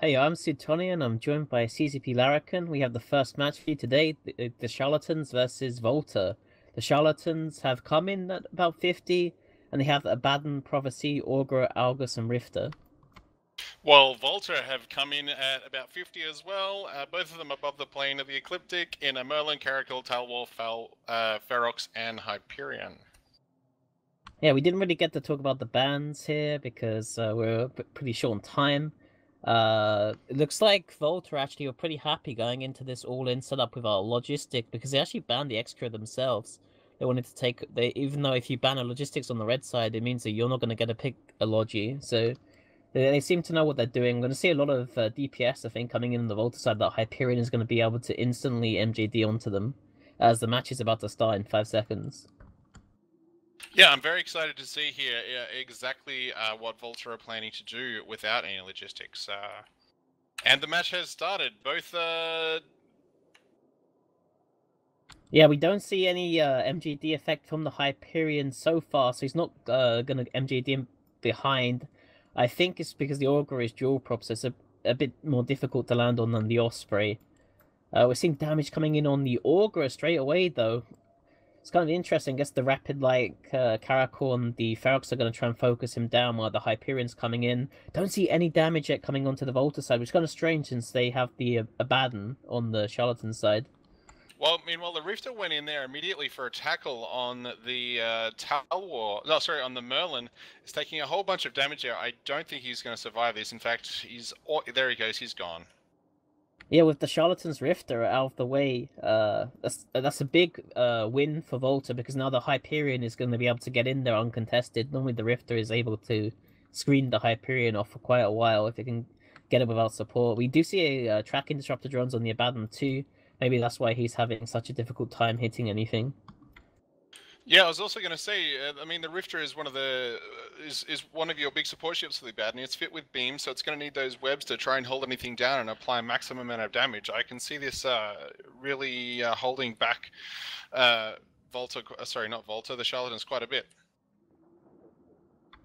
Hey, I'm Sutoni and I'm joined by CCP Larrikin. We have the first match for you today, the Charlatans versus V0lta. The Charlatans have come in at about 50, and they have Abaddon, Prophecy, Augur, Algus, and Rifter. Well, V0lta have come in at about 50 as well, both of them above the plane of the Ecliptic in a Merlin, Caracal, Talwar, Ferox, and Hyperion. Yeah, we didn't really get to talk about the bans here because we're pretty short on time. It looks like V0lta actually were pretty happy going into this all-in setup with our logistic because they actually banned the extra themselves. They wanted to take even though if you ban a logistics on the red side, it means that you're not going to get to pick a logi. So they seem to know what they're doing. We're going to see a lot of DPS, I think, coming in on the V0lta side. That Hyperion is going to be able to instantly MJD onto them as the match is about to start in 5 seconds. Yeah, I'm very excited to see here exactly what V0lta are planning to do without any logistics. And the match has started. Both Yeah, we don't see any MJD effect from the Hyperion so far, so he's not going to MJD him behind. I think it's because the Augur is dual prop, so it's a bit more difficult to land on than the Osprey. We're seeing damage coming in on the Augur straight away, though. It's kind of interesting. I guess the rapid, Caracal and the Ferox are going to try and focus him down while the Hyperion's coming in. Don't see any damage yet coming onto the V0lta side, which is kind of strange since they have the Abaddon on the Charlatan side. Well, meanwhile, the Rifter went in there immediately for a tackle on the Talwar. No, sorry, on the Merlin. He's taking a whole bunch of damage there. I don't think he's going to survive this. In fact, there he goes. He's gone. Yeah, with the Charlatan's Rifter out of the way, that's a big win for V0lta because now the Hyperion is going to be able to get in there uncontested. Normally the Rifter is able to screen the Hyperion off for quite a while if it can get it without support. We do see a tracking disruptor drones on the Abaddon too. Maybe that's why he's having such a difficult time hitting anything. Yeah, I was also going to say, I mean, the Rifter is one of your big support ships for the Abaddon. It's fit with beams, so it's going to need those webs to try and hold anything down and apply a maximum amount of damage. I can see this really holding back V0lta. Sorry, not V0lta. The Charlatans quite a bit.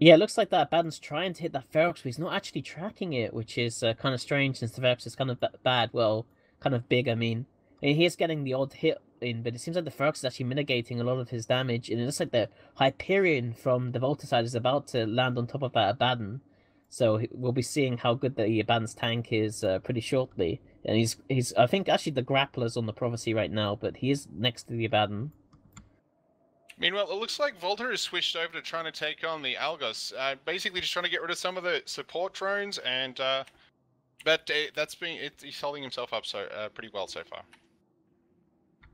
Yeah, it looks like that Abaddon's trying to hit that Ferox, but he's not actually tracking it, which is kind of strange since the Ferox is kind of bad. Well, kind of big, I mean. He is getting the odd hit in, but it seems like the Ferox is actually mitigating a lot of his damage, and it looks like the Hyperion from the V0lta side is about to land on top of that Abaddon. So we'll be seeing how good the Abaddon's tank is pretty shortly. And he's I think actually the Grappler's on the Prophecy right now, but he is next to the Abaddon. Meanwhile, it looks like V0lta has switched over to trying to take on the Algos, basically just trying to get rid of some of the support drones, and but he's holding himself up pretty well so far.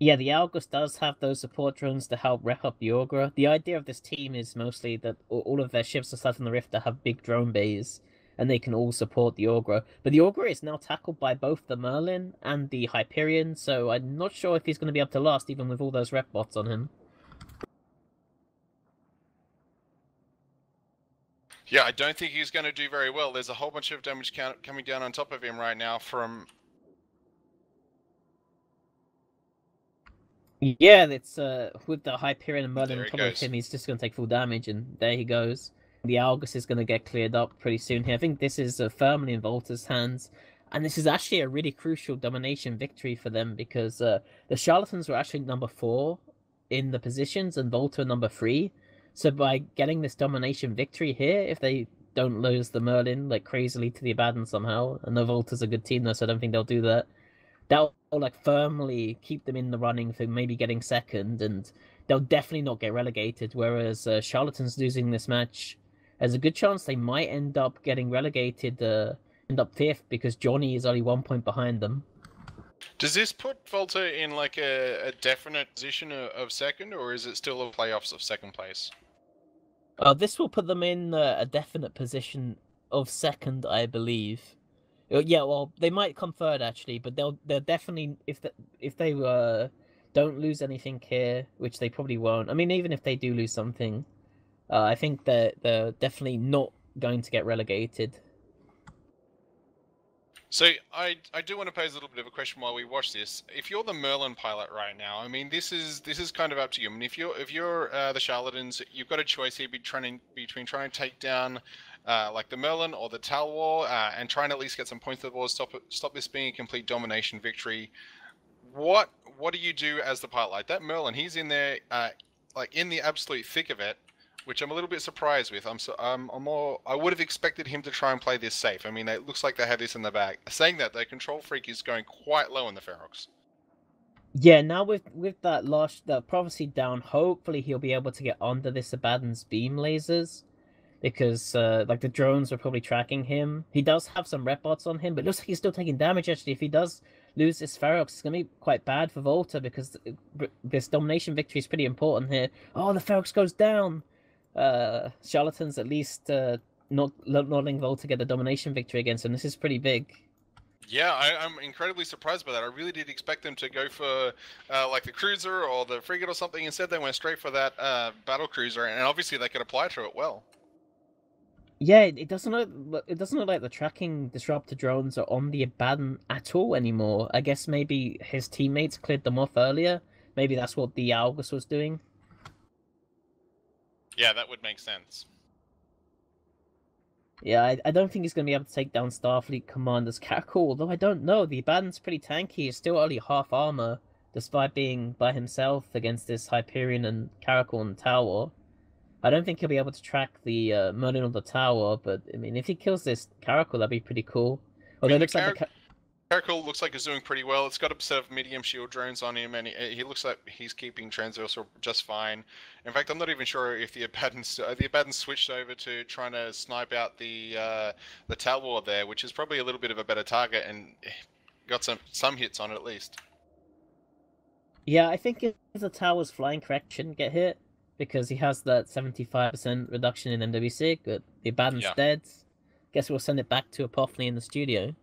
Yeah, the Algus does have those support drones to help rep up the Augur. The idea of this team is mostly that all of their ships aside from the Rift have big drone bays, and they can all support the Augur. But the Augur is now tackled by both the Merlin and the Hyperion, so I'm not sure if he's going to be able to last even with all those rep bots on him. Yeah, I don't think he's going to do very well. There's a whole bunch of damage coming down on top of him right now from... Yeah, it's with the Hyperion and Merlin on top goes. of him, he's just going to take full damage, and there he goes. The Algus is going to get cleared up pretty soon here. I think this is firmly in V0lta's hands, and this is actually a really crucial domination victory for them because the Charlatans were actually number 4 in the positions and V0lta number 3. So by getting this domination victory here, if they don't lose the Merlin like crazily to the Abaddon somehow, and the V0lta's a good team though, so I don't think they'll do that. That'll like firmly keep them in the running for maybe getting second, and they'll definitely not get relegated. Whereas Charlatans losing this match, there's a good chance they might end up getting relegated, end up 5th because Johnny is only 1 point behind them. Does this put V0lta in like a definite position of second, or is it still a playoffs of second place? This will put them in a definite position of second, I believe. Yeah, well, they might come third actually, but they'll definitely if they don't lose anything here, which they probably won't. I mean, even if they do lose something, I think they're definitely not going to get relegated. So I do want to pose a little bit of a question while we watch this. If you're the Merlin pilot right now, I mean, this is kind of up to you. I mean, if you're the Charlatans, you've got a choice here between trying to take down like the Merlin or the Talwar, and trying to at least get some points to the board, stop this being a complete domination victory. What do you do as the pilot? Like that Merlin, he's in there, like in the absolute thick of it, which I'm a little bit surprised with. I would have expected him to try and play this safe. I mean, it looks like they have this in the bag. Saying that, their control freak is going quite low in the Ferox. Yeah, now with the prophecy down, hopefully he'll be able to get under this Abaddon's beam lasers, because like the drones are probably tracking him. He does have some rep bots on him, but it looks like he's still taking damage. Actually, if he does lose this Ferox, it's gonna be quite bad for V0lta, because this domination victory is pretty important here. Oh, the Ferox goes down. Charlatans at least not letting V0lta get the domination victory against him. This is pretty big. Yeah, I'm incredibly surprised by that. I really did expect them to go for like the cruiser or the frigate or something. Instead, they went straight for that battle cruiser, and obviously they could apply to it well. Yeah, it doesn't look like the tracking disruptor drones are on the Abaddon at all anymore. I guess maybe his teammates cleared them off earlier. Maybe that's what the Algus was doing. Yeah, that would make sense. Yeah, I don't think he's going to be able to take down Starfleet Commander's Caracal, although I don't know. The Abaddon's pretty tanky. He's still only half armor, despite being by himself against this Hyperion and Caracal and Tower. I don't think he'll be able to track the Merlin or the Tower, but I mean, if he kills this Caracal, that'd be pretty cool. Although it looks like the Caracal looks like he's doing pretty well. It's got a set of medium shield drones on him, and he looks like he's keeping transversal just fine. In fact, I'm not even sure if the Abaddon switched over to trying to snipe out the Talwar there, which is probably a little bit of a better target, and got some hits on it at least. Yeah, I think if the Tower's flying correct shouldn't get hit, because he has that 75% reduction in MWC, but the Abaddon's dead. Guess we'll send it back to Apophany in the studio.